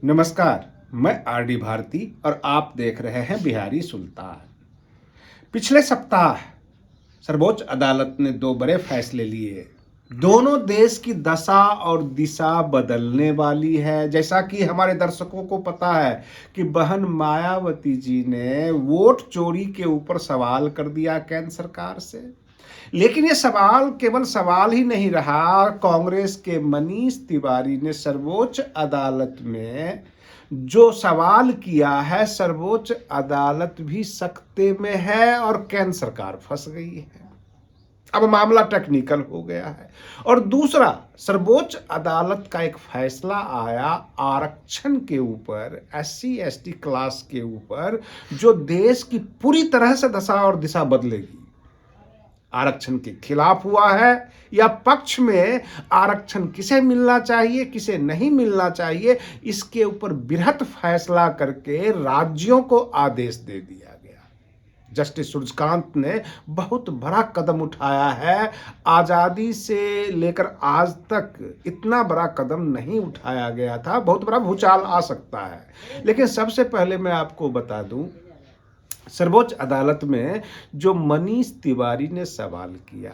नमस्कार। मैं आरडी भारती और आप देख रहे हैं बिहारी सुल्तान। पिछले सप्ताह सर्वोच्च अदालत ने दो बड़े फैसले लिए। दोनों देश की दशा और दिशा बदलने वाली है। जैसा कि हमारे दर्शकों को पता है कि बहन मायावती जी ने वोट चोरी के ऊपर सवाल कर दिया केंद्र सरकार से। लेकिन ये सवाल केवल सवाल ही नहीं रहा। कांग्रेस के मनीष तिवारी ने सर्वोच्च अदालत में जो सवाल किया है, सर्वोच्च अदालत भी सकते में है और केंद्र सरकार फंस गई है। अब मामला टेक्निकल हो गया है। और दूसरा, सर्वोच्च अदालत का एक फैसला आया आरक्षण के ऊपर, SC ST क्लास के ऊपर, जो देश की पूरी तरह से दशा और दिशा बदलेगी। आरक्षण के खिलाफ हुआ है या पक्ष में, आरक्षण किसे मिलना चाहिए किसे नहीं मिलना चाहिए, इसके ऊपर बृहत फैसला करके राज्यों को आदेश दे दिया गया। जस्टिस सूर्यकांत ने बहुत बड़ा कदम उठाया है। आजादी से लेकर आज तक इतना बड़ा कदम नहीं उठाया गया था। बहुत बड़ा भूचाल आ सकता है। लेकिन सबसे पहले मैं आपको बता दूं, सर्वोच्च अदालत में जो मनीष तिवारी ने सवाल किया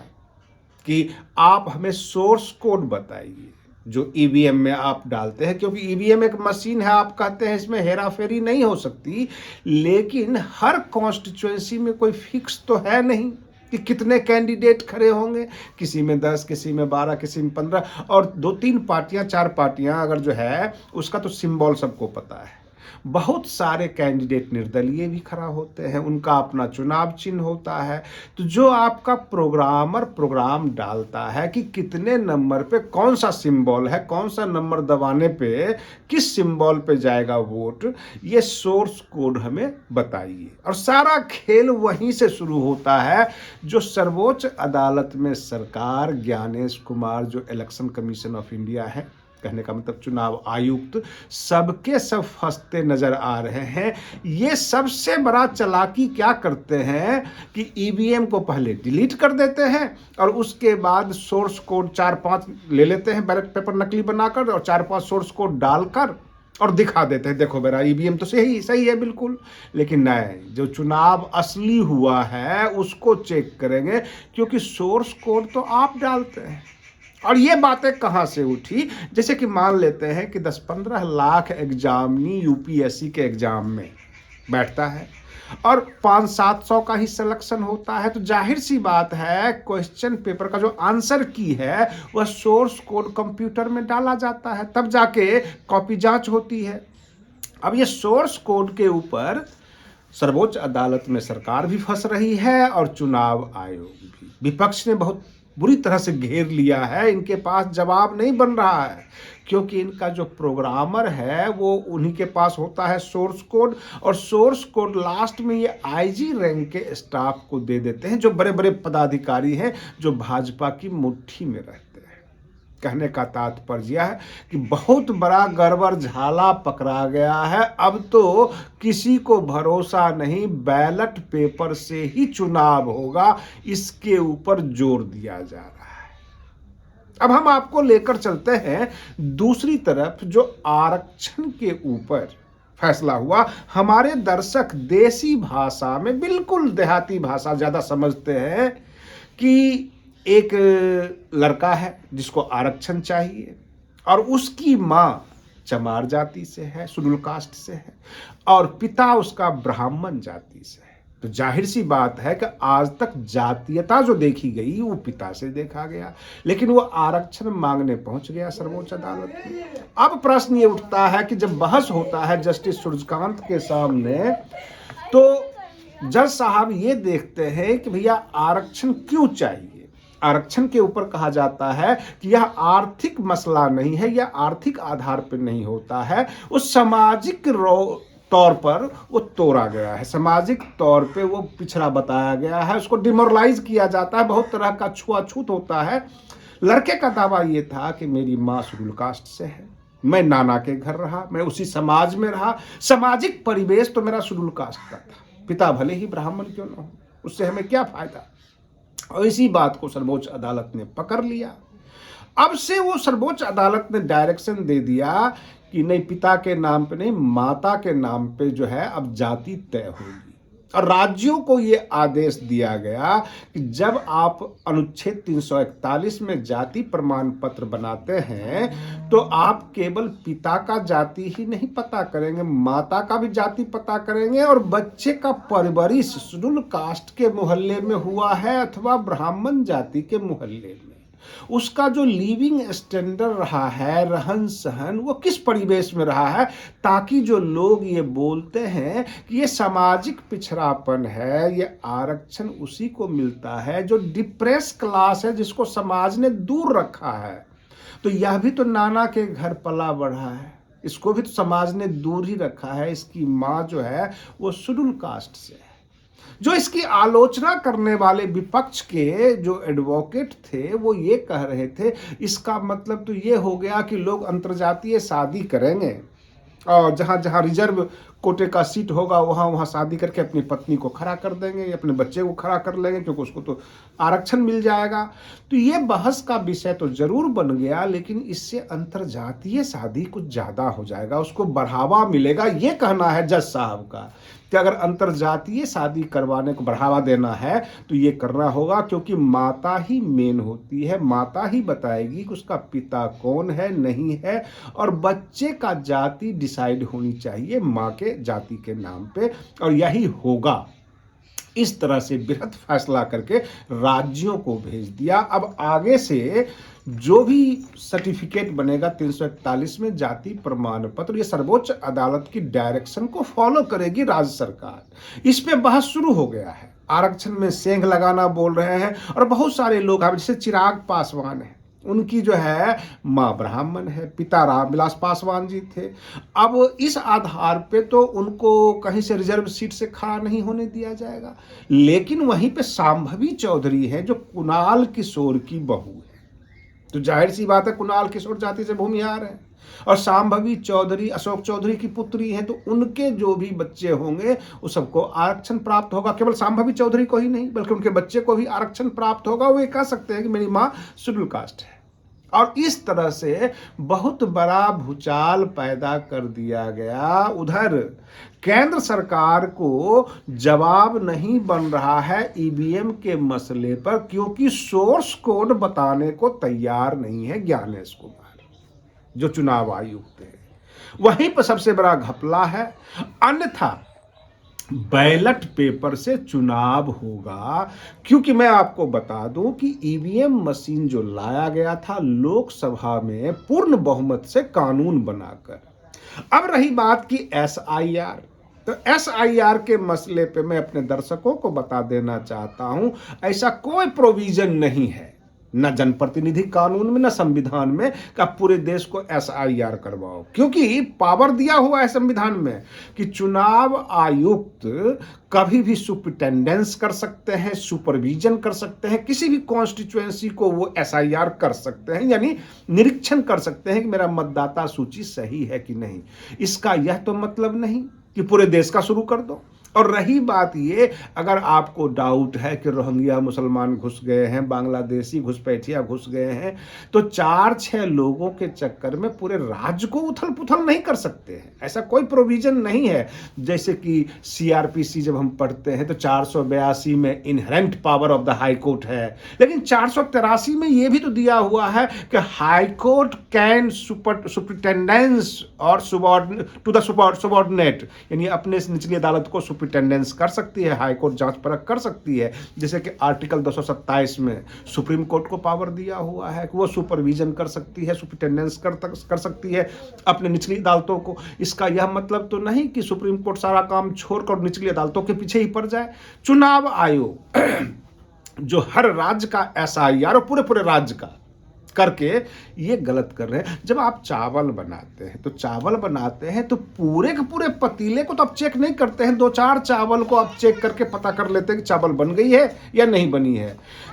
कि आप हमें सोर्स कोड बताइए जो ईवीएम में आप डालते हैं, क्योंकि ईवीएम एक मशीन है, आप कहते हैं इसमें हेरा फेरी नहीं हो सकती, लेकिन हर कॉन्स्टिट्यूएंसी में कोई फिक्स तो है नहीं कि कितने कैंडिडेट खड़े होंगे। किसी में 10, किसी में 12, किसी में 15, और 2-3 पार्टियां 4 पार्टियां अगर जो है, उसका तो सिंबल सबको पता है। बहुत सारे कैंडिडेट निर्दलीय भी खड़ा होते हैं, उनका अपना चुनाव चिन्ह होता है। तो जो आपका प्रोग्रामर प्रोग्राम डालता है कि कितने नंबर पे कौन सा सिंबल है, कौन सा नंबर दबाने पे किस सिंबल पे जाएगा वोट, ये सोर्स कोड हमें बताइए। और सारा खेल वहीं से शुरू होता है। जो सर्वोच्च अदालत में सरकार, ज्ञानेश कुमार जो इलेक्शन कमीशन ऑफ इंडिया है, कहने का मतलब चुनाव आयुक्त, सबके सब फंसते नजर आ रहे हैं। ये सबसे बड़ा चालाकी क्या करते हैं कि ईवीएम को पहले डिलीट कर देते हैं और उसके बाद सोर्स कोड 4-5 ले लेते हैं, बैलेट पेपर नकली बनाकर, और 4-5 सोर्स कोड डालकर और दिखा देते हैं, देखो मेरा ईवीएम तो सही है बिल्कुल। लेकिन नहीं, जो चुनाव असली हुआ है उसको चेक करेंगे, क्योंकि सोर्स कोड तो आप डालते हैं। और ये बातें कहाँ से उठी? जैसे कि मान लेते हैं कि 10-15 लाख एग्जामिनी यूपीएससी के एग्जाम में बैठता है और 500-700 का ही सिलेक्शन होता है। तो जाहिर सी बात है, क्वेश्चन पेपर का जो आंसर की है वह सोर्स कोड कंप्यूटर में डाला जाता है, तब जाके कॉपी जांच होती है। अब ये सोर्स कोड के ऊपर सर्वोच्च अदालत में सरकार भी फंस रही है और चुनाव आयोग भी। विपक्ष ने बहुत बुरी तरह से घेर लिया है। इनके पास जवाब नहीं बन रहा है, क्योंकि इनका जो प्रोग्रामर है वो उन्हीं के पास होता है सोर्स कोड, और सोर्स कोड लास्ट में ये आईजी रैंक के स्टाफ को दे देते हैं, जो बड़े बड़े पदाधिकारी हैं, जो भाजपा की मुट्ठी में रहते हैं। कहने का तात्पर्य यह है कि बहुत बड़ा गड़बड़ झाला पकड़ा गया है। अब तो किसी को भरोसा नहीं, बैलेट पेपर से ही चुनाव होगा, इसके ऊपर जोर दिया जा रहा है। अब हम आपको लेकर चलते हैं दूसरी तरफ, जो आरक्षण के ऊपर फैसला हुआ। हमारे दर्शक देसी भाषा में, बिल्कुल देहाती भाषा ज्यादा समझते हैं, कि एक लड़का है जिसको आरक्षण चाहिए और उसकी माँ चमार जाति से है, शेड्यूल कास्ट से है, और पिता उसका ब्राह्मण जाति से है। तो जाहिर सी बात है कि आज तक जातीयता जो देखी गई वो पिता से देखा गया, लेकिन वो आरक्षण मांगने पहुंच गया सर्वोच्च अदालत में। अब प्रश्न ये उठता है कि जब बहस होता है जस्टिस सूर्यकांत के सामने, तो जज साहब ये देखते हैं कि भैया आरक्षण क्यों चाहिए। आरक्षण के ऊपर कहा जाता है कि यह आर्थिक मसला नहीं है, यह आर्थिक आधार पर नहीं होता है, उस सामाजिक तौर पर वो तोड़ा गया है, सामाजिक तौर पे वो पिछड़ा बताया गया है, उसको डिमोरलाइज किया जाता है, बहुत तरह का छुआछूत होता है। लड़के का दावा ये था कि मेरी माँ शेड्यूल कास्ट से है, मैं नाना के घर रहा, मैं उसी समाज में रहा, सामाजिक परिवेश तो मेरा शेड्यूल कास्ट का था, पिता भले ही ब्राह्मण क्यों न हो, उससे हमें क्या फायदा। और इसी बात को सर्वोच्च अदालत ने पकड़ लिया। अब से वो सर्वोच्च अदालत ने डायरेक्शन दे दिया कि नहीं, पिता के नाम पे नहीं, माता के नाम पे जो है अब जाति तय होगी। और राज्यों को ये आदेश दिया गया कि जब आप अनुच्छेद 341 में जाति प्रमाण पत्र बनाते हैं तो आप केवल पिता का जाति ही नहीं पता करेंगे, माता का भी जाति पता करेंगे, और बच्चे का परवरिश शेड्यूल कास्ट के मोहल्ले में हुआ है अथवा ब्राह्मण जाति के मोहल्ले में, उसका जो लिविंग स्टैंडर्ड रहा है, रहन सहन, वो किस परिवेश में रहा है, ताकि जो लोग ये बोलते हैं कि ये सामाजिक पिछड़ापन है, ये आरक्षण उसी को मिलता है जो डिप्रेस क्लास है, जिसको समाज ने दूर रखा है। तो यह भी तो नाना के घर पला बढ़ा है, इसको भी तो समाज ने दूर ही रखा है। इसकी माँ जो है वो शेड्यूल कास्ट से है। जो इसकी आलोचना करने वाले विपक्ष के जो एडवोकेट थे वो ये कह रहे थे, इसका मतलब तो ये हो गया कि लोग अंतर्जातीय शादी करेंगे और जहाँ जहाँ रिजर्व कोटे का सीट होगा वहाँ वहाँ शादी करके अपनी पत्नी को खड़ा कर देंगे या अपने बच्चे को खड़ा कर लेंगे, क्योंकि उसको तो आरक्षण मिल जाएगा। तो ये बहस का विषय तो जरूर बन गया, लेकिन इससे अंतर्जातीय शादी कुछ ज़्यादा हो जाएगा, उसको बढ़ावा मिलेगा। ये कहना है जज साहब का कि अगर अंतर्जातीय शादी करवाने को बढ़ावा देना है तो ये करना होगा, क्योंकि माता ही मेन होती है, माता ही बताएगी कि उसका पिता कौन है नहीं है, और बच्चे का जाति डिसाइड होनी चाहिए माँ के जाति के नाम पे, और यही होगा। इस तरह से बृहत फैसला करके राज्यों को भेज दिया। अब आगे से जो भी सर्टिफिकेट बनेगा 341 में जाति प्रमाण पत्र, ये सर्वोच्च अदालत की डायरेक्शन को फॉलो करेगी राज्य सरकार। इस पे बहस शुरू हो गया है, आरक्षण में सेंध लगाना बोल रहे हैं, और बहुत सारे लोग हैं, जैसे चिराग पासवान है, उनकी जो है माँ ब्राह्मण है, पिता रामविलास पासवान जी थे। अब इस आधार पे तो उनको कहीं से रिजर्व सीट से खड़ा नहीं होने दिया जाएगा। लेकिन वहीं पे शांभवी चौधरी है जो कुणाल किशोर की बहू है, तो जाहिर सी बात है कुणाल किशोर जाति से भूमिहार है, और शांभवी चौधरी अशोक चौधरी की पुत्री है, तो उनके जो भी बच्चे होंगे उस सबको आरक्षण प्राप्त होगा। केवल शांभवी चौधरी को ही नहीं बल्कि उनके बच्चे को भी आरक्षण प्राप्त होगा। वो ये कह सकते हैं कि मेरी माँ शेड्यूल कास्ट है। और इस तरह से बहुत बड़ा भूचाल पैदा कर दिया गया। उधर केंद्र सरकार को जवाब नहीं बन रहा है ईवीएम के मसले पर, क्योंकि सोर्स कोड बताने को तैयार नहीं है ज्ञानेश कुमार जो चुनाव आयुक्त है। वहीं पर सबसे बड़ा घपला है, अन्यथा बैलेट पेपर से चुनाव होगा। क्योंकि मैं आपको बता दूं कि ईवीएम मशीन जो लाया गया था लोकसभा में पूर्ण बहुमत से कानून बनाकर। अब रही बात की एसआईआर, तो एसआईआर के मसले पे मैं अपने दर्शकों को बता देना चाहता हूं, ऐसा कोई प्रोविजन नहीं है, न जनप्रतिनिधि कानून में न संविधान में, कि आप पूरे देश को एसआईआर करवाओ। क्योंकि पावर दिया हुआ है संविधान में कि चुनाव आयुक्त कभी भी सुपरिटेंडेंस कर सकते हैं, सुपरविजन कर सकते हैं, किसी भी कॉन्स्टिट्यूएंसी को वो एसआईआर कर सकते हैं, यानी निरीक्षण कर सकते हैं कि मेरा मतदाता सूची सही है कि नहीं। इसका यह तो मतलब नहीं कि पूरे देश का शुरू कर दो। और रही बात ये, अगर आपको डाउट है कि रोहिंग्या मुसलमान घुस गए हैं, बांग्लादेशी घुसपैठिया घुस गए हैं, तो 4-6 लोगों के चक्कर में पूरे राज्य को उथल पुथल नहीं कर सकते हैं। ऐसा कोई प्रोविजन नहीं है। जैसे कि सीआरपीसी जब हम पढ़ते हैं तो 482 में inherent power of the high court है, लेकिन 483 में ये भी तो दिया हुआ है कि हाई कोर्ट कैन सुपरिटेंडेंस और टू द सबऑर्डिनेट, यानी अपने निचली अदालत को सुपरिटेंडेंस कर सकती है, हाई कोर्ट जांच परख कर सकती है। जैसे कि आर्टिकल 227 में सुप्रीम कोर्ट को पावर दिया हुआ है कि वो सुपरविजन कर सकती है, सुपरिटेंडेंस कर सकती है अपने निचली अदालतों को। इसका यह मतलब तो नहीं कि सुप्रीम कोर्ट सारा काम छोड़कर निचली अदालतों के पीछे ही पड़ जाए। चुनाव आयोग जो हर राज्य का एसआईआर और पूरे पूरे राज्य का करके ये गलत कर रहे हैं। जब आप चावल बनाते हैं तो पूरे के पूरे पतीले को तो आप चेक नहीं करते हैं, 2-4 चावल को आप चेक करके पता कर लेते हैं कि चावल बन गई है या नहीं बनी है।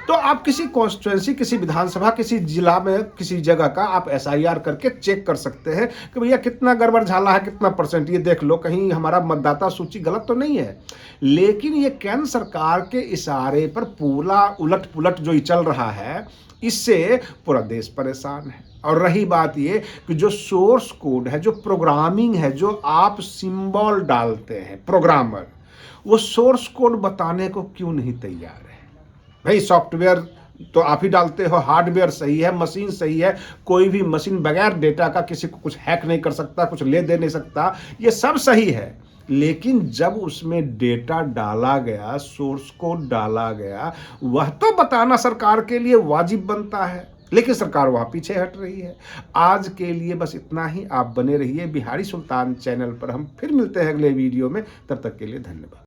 तो आप किसी कॉन्स्टिट्यूएंसी, किसी विधानसभा, किसी जिला में किसी जगह का आप एसआईआर करके चेक कर सकते हैं कि भैया कितना गड़बड़ झाला है, कितना परसेंट, ये देख लो कहीं हमारा मतदाता सूची गलत तो नहीं है। लेकिन ये केंद्र सरकार के इशारे पर पूरा उलट पुलट जो चल रहा है, इससे पूरा देश परेशान है। और रही बात ये कि जो सोर्स कोड है, जो प्रोग्रामिंग है, जो आप सिंबल डालते हैं प्रोग्रामर, वो सोर्स कोड बताने को क्यों नहीं तैयार है? भाई सॉफ्टवेयर तो आप ही डालते हो, हार्डवेयर सही है, मशीन सही है, कोई भी मशीन बगैर डेटा का किसी को कुछ हैक नहीं कर सकता, कुछ ले दे नहीं सकता, ये सब सही है। लेकिन जब उसमें डेटा डाला गया, सोर्स कोड डाला गया, वह तो बताना सरकार के लिए वाजिब बनता है, लेकिन सरकार वहां पीछे हट रही है। आज के लिए बस इतना ही। आप बने रहिए बिहारी सुल्तान चैनल पर। हम फिर मिलते हैं अगले वीडियो में। तब तक के लिए धन्यवाद।